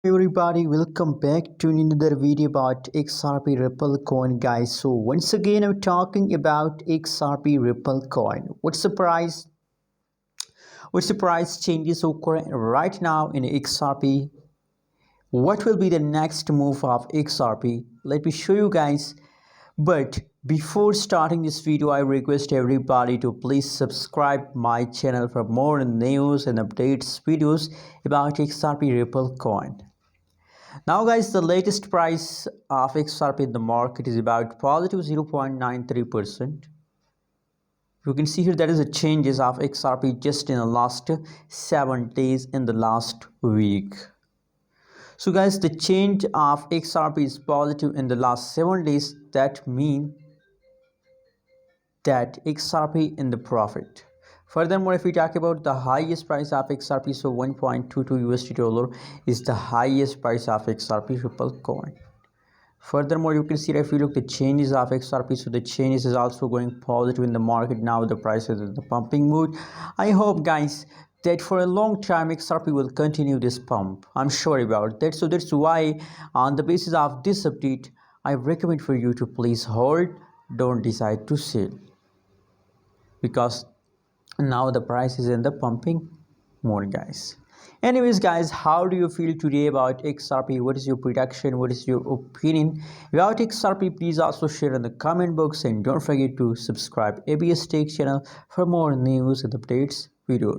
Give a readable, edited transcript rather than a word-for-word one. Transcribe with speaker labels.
Speaker 1: Everybody, welcome back to another video about XRP Ripple coin, guys. So once again I'm talking about XRP Ripple coin. What's the price changes occurring right now in XRP? What will be the next move of XRP? Let me show you guys. But before starting this video, I request everybody to please subscribe my channel for more news and updates videos about XRP Ripple coin. Now guys, the latest price of XRP in the market is about positive 0.93%. You can see here that is a changes of XRP just in the last 7 days in the last week. So guys, the change of XRP is positive in the last 7 days. That means that XRP in the profit. Furthermore, if we talk about the highest price of XRP, so 1.22 USD dollar is the highest price of XRP Ripple coin. Furthermore, you can see that if you look the changes of XRP, so the changes is also going positive in the market. Now the price is in the pumping mood. I hope guys that for a long time XRP will continue this pump. I'm sure about that. So that's why on the basis of this update, I recommend for you to please hold, don't decide to sell, because now the price is in the pumping mode, guys. Anyways guys, how do you feel today about XRP? What is your prediction? What is your opinion about XRP? Please also share in the comment box, and don't forget to subscribe ABS Tech channel for more news and updates videos.